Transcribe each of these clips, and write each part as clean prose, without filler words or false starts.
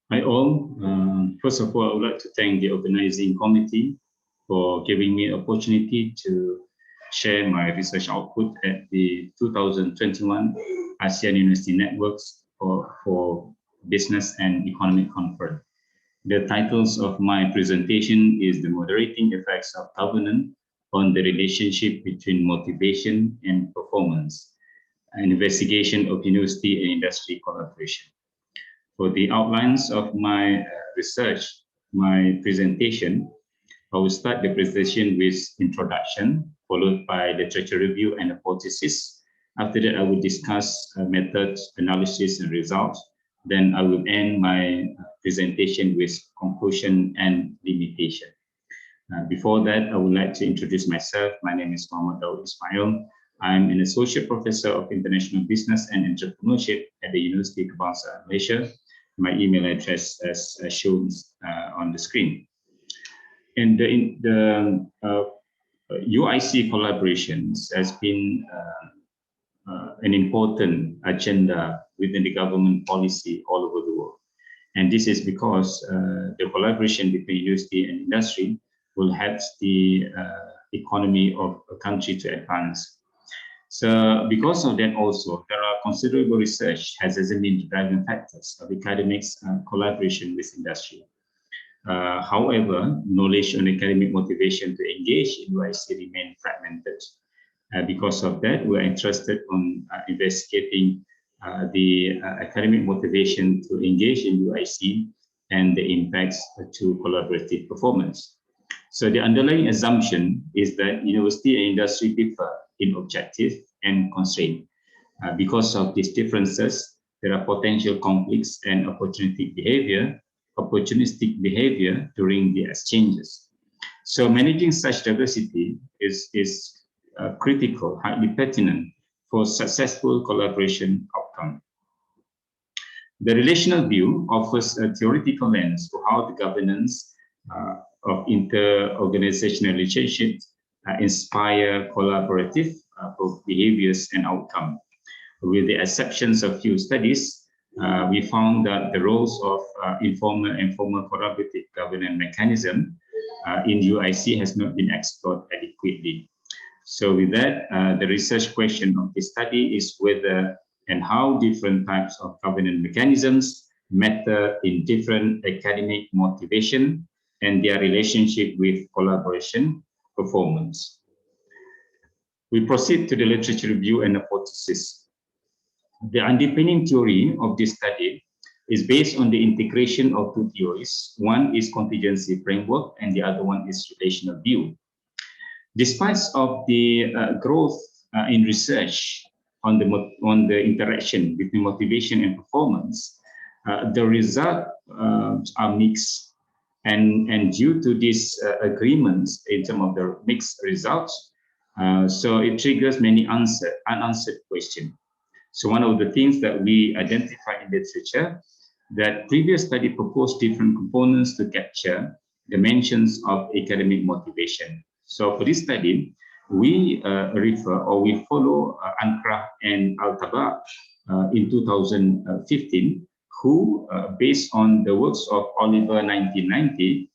Hi all. First of all, I would like to thank the organizing committee for giving me an opportunity to share my research output at the 2021 ASEAN University Networks for Business and Economic Conference. The titles of my presentation is The Moderating Effects of Governance on the Relationship between Motivation and Performance, an investigation of university and industry collaboration. For the outlines of my research, my presentation, I will start the presentation with introduction, followed by literature review and hypothesis. After that, I will discuss methods, analysis, and results. Then I will end my presentation with conclusion and limitation. Before that, I would like to introduce myself. My name is Mohamat Daud Ismail. I'm an associate professor of international business and entrepreneurship at the Universiti Kebangsaan, Malaysia. My email address as shown on the screen. And the UIC collaborations has been an important agenda within the government policy all over the world. And this is because the collaboration between university and industry will help the economy of a country to advance. So because of that also, there are considerable research has been the driving factors of academics collaboration with industry. However, knowledge on academic motivation to engage in UIC remain fragmented. Because of that, we're interested on investigating the academic motivation to engage in UIC and the impacts to collaborative performance. So the underlying assumption is that university and industry differ in objective and constraint. Because of these differences, there are potential conflicts and opportunistic behavior during the exchanges. So managing such diversity is critical, highly pertinent for successful collaboration outcome. The relational view offers a theoretical lens to how the governance of inter-organizational relationships inspire collaborative behaviors and outcome. With the exceptions of few studies, we found that the roles of informal and formal collaborative governance mechanism in UIC has not been explored adequately. So with that, the research question of this study is whether and how different types of governance mechanisms matter in different academic motivation and their relationship with collaboration performance. We proceed to the literature review and hypothesis. The underpinning theory of this study is based on the integration of two theories. One is contingency framework and the other one is relational view. Despite of the growth in research on the interaction between motivation and performance, the results are mixed. And due to these agreements in terms of the mixed results, so it triggers many unanswered questions. So one of the things that we identify in literature, that previous study proposed different components to capture dimensions of academic motivation. So for this study, we we follow Ankara and Al-Taba in 2015, who, based on the works of Oliver 1990,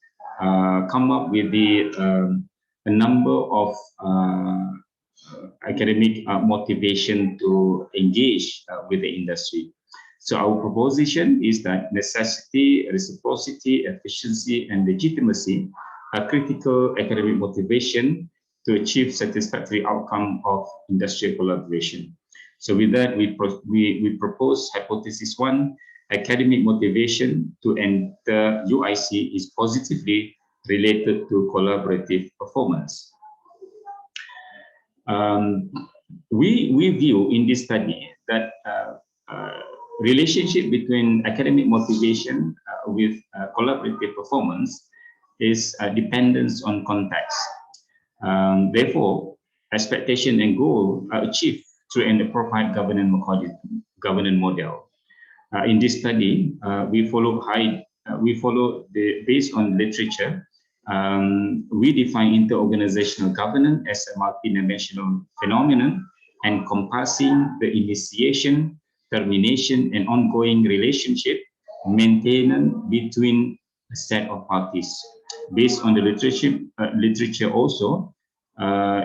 come up with a number of academic motivation to engage with the industry. So our proposition is that necessity, reciprocity, efficiency, and legitimacy are critical academic motivation to achieve satisfactory outcome of industrial collaboration. So with that, we propose hypothesis one: academic motivation to enter UIC is positively related to collaborative performance. We view in this study that relationship between academic motivation with collaborative performance is dependence on context. Therefore, expectation and goal are achieved through an appropriate governance model. In this study, we follow based on literature. We define inter-organizational governance as a multidimensional phenomenon encompassing the initiation, termination, and ongoing relationship maintenance between a set of parties. Based on the literature also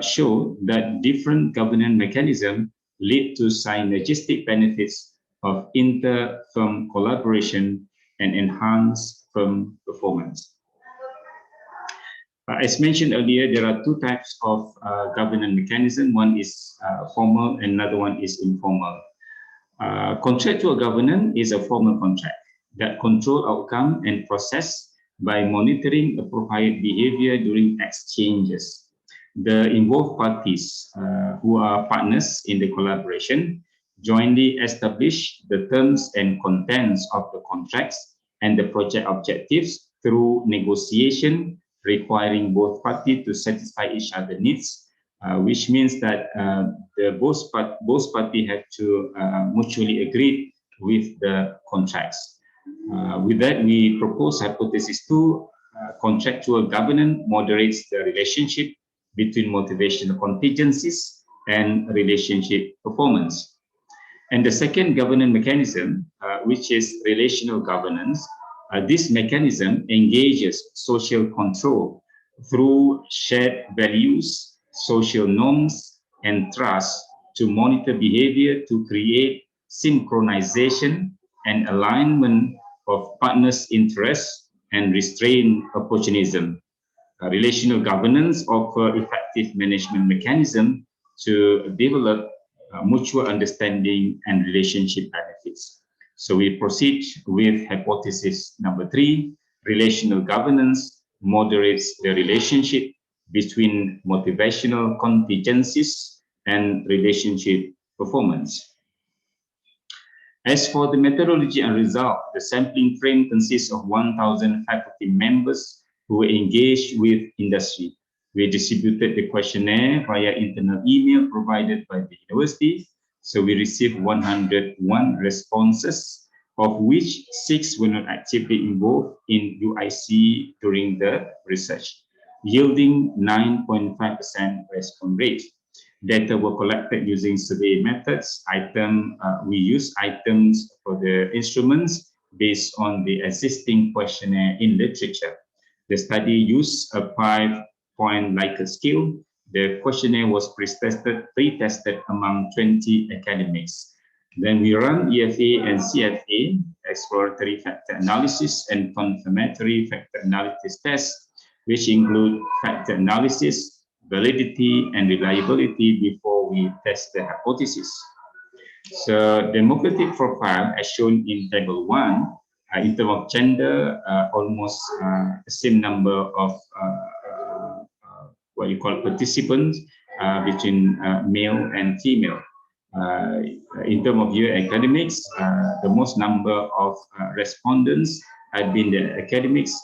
show that different governance mechanisms lead to synergistic benefits of inter-firm collaboration and enhance firm performance. As mentioned earlier, there are two types of governance mechanism. One is formal, and another one is informal. Contractual governance is a formal contract that control outcome and process by monitoring appropriate behavior during exchanges. The involved parties who are partners in the collaboration jointly establish the terms and contents of the contracts and the project objectives through negotiation, requiring both parties to satisfy each other's needs, which means that both parties have to mutually agree with the contracts. With that, we propose hypothesis 2, contractual governance moderates the relationship between motivational contingencies and relationship performance. And the second governance mechanism, which is relational governance, this mechanism engages social control through shared values, social norms, and trust to monitor behavior to create synchronization and alignment of partners' interests and restrain opportunism. Relational governance offer effective management mechanism to develop mutual understanding and relationship benefits. So we proceed with hypothesis number 3, relational governance moderates the relationship between motivational contingencies and relationship performance. As for the methodology and result, the sampling frame consists of 1,000 faculty members who were engaged with industry. We distributed the questionnaire via internal email provided by the university. So we received 101 responses, of which 6 were not actively involved in UIC during the research, yielding 9.5% response rate. Data were collected using survey methods. We use items for the instruments based on the existing questionnaire in literature. The study used a 5-point Likert scale. The questionnaire was pre-tested among 20 academics. Then we run EFA and CFA, exploratory factor analysis and confirmatory factor analysis tests, which include factor analysis, validity, and reliability before we test the hypothesis. So demographic profile, as shown in table 1, in terms of gender, almost the same number of what you call participants between male and female. In terms of year academics, the most number of respondents have been the academics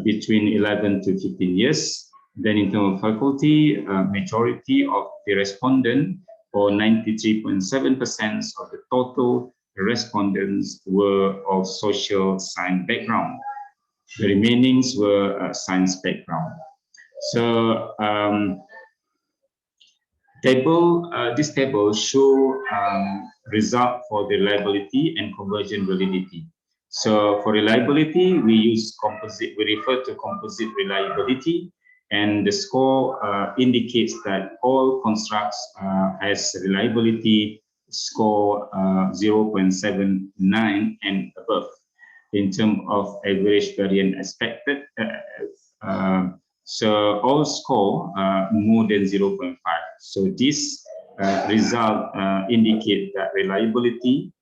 between 11 to 15 years. Then in terms of faculty, majority of the respondent, or 93.7% of the total respondents, were of social science background. The remainings were science background. So this table show result for the reliability and conversion validity. So for reliability, we refer to composite reliability, and the score indicates that all constructs has reliability score 0.79 and above in terms of average variance expected. So all score more than 0.5. So this result indicate that reliability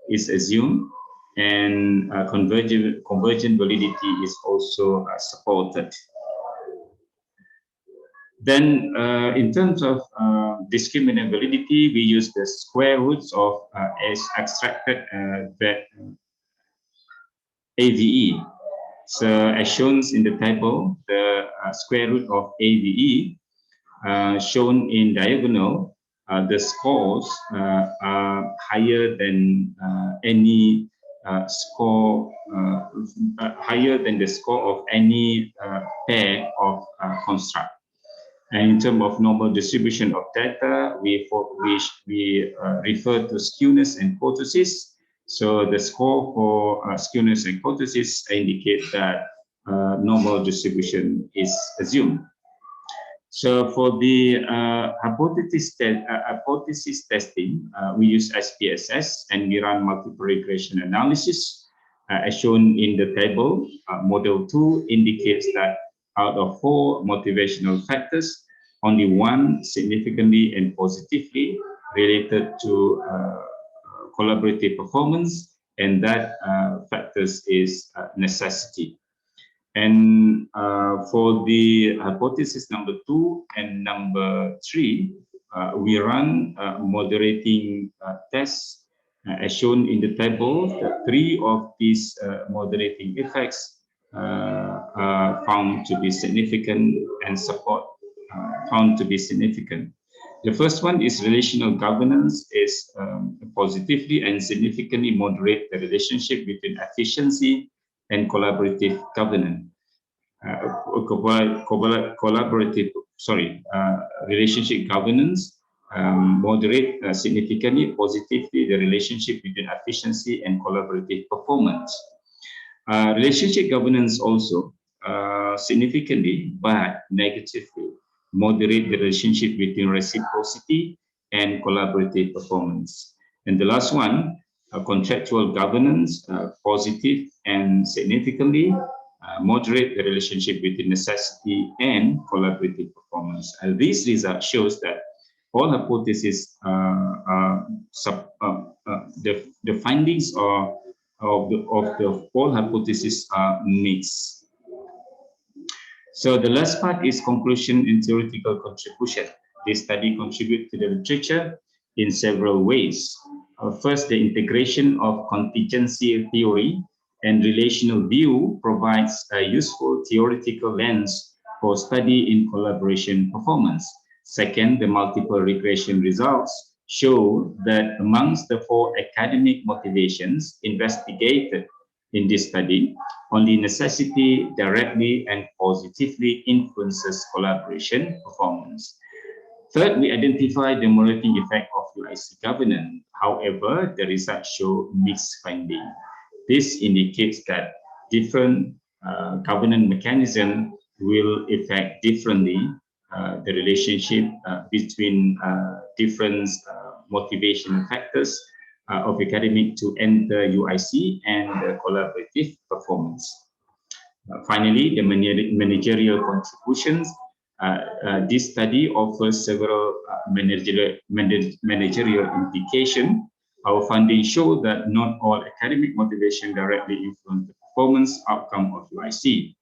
is assumed, and convergent validity is also supported. Then in terms of discriminant validity, we use the square roots of extracted AVE. So as shown in the table, the square root of AVE shown in diagonal, the scores are higher than any score, higher than the score of any pair of construct. And in terms of normal distribution of data, we refer to skewness and kurtosis. So the score for skewness hypothesis indicate that normal distribution is assumed. So for the hypothesis testing, we use SPSS and we run multiple regression analysis. As shown in the table, model 2 indicates that out of 4 motivational factors, only 1 significantly and positively related to collaborative performance, and that factors is necessity. And for the hypothesis number 2 and number 3, we run moderating tests. As shown in the table, the 3 of these moderating effects are found to be significant and support found to be significant. The first one is relational governance is positively and significantly moderate the relationship between efficiency and collaborative governance. Relationship governance moderate significantly positively the relationship between efficiency and collaborative performance. Relationship governance also significantly but negatively moderate the relationship between reciprocity and collaborative performance. And the last one, contractual governance, positive and significantly moderate the relationship between necessity and collaborative performance. This result shows that all hypotheses, the findings of the all hypotheses are mixed. So the last part is conclusion and theoretical contribution. This study contributes to the literature in several ways. First, the integration of contingency theory and relational view provides a useful theoretical lens for study in collaboration performance. Second, the multiple regression results show that amongst the 4 academic motivations investigated in this study, only necessity directly and positively influences collaboration performance. Third, we identify the moderating effect of UIC governance. However, the results show mixed finding. This indicates that different governance mechanisms will affect differently the relationship between different motivational factors of academic to enter UIC and collaborative performance. Finally, the managerial contributions. This study offers several managerial implications. Our findings show that not all academic motivation directly influence the performance outcome of UIC.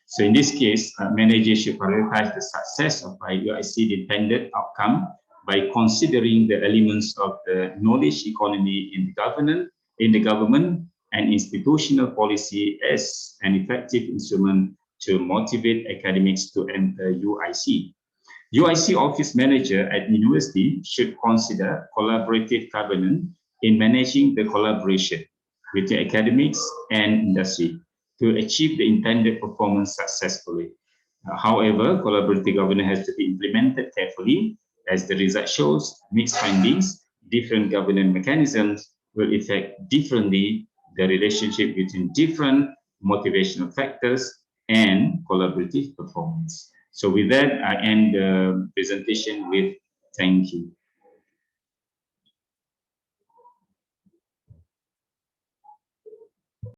So in this case, managers should prioritize the success of UIC dependent outcome by considering the elements of the knowledge economy in the government and institutional policy as an effective instrument to motivate academics to enter UIC. UIC office manager at university should consider collaborative governance in managing the collaboration with the academics and industry to achieve the intended performance successfully. However, collaborative governance has to be implemented carefully. As the result shows, mixed findings, different governance mechanisms will affect differently the relationship between different motivational factors and collaborative performance. So with that, I end the presentation with thank you.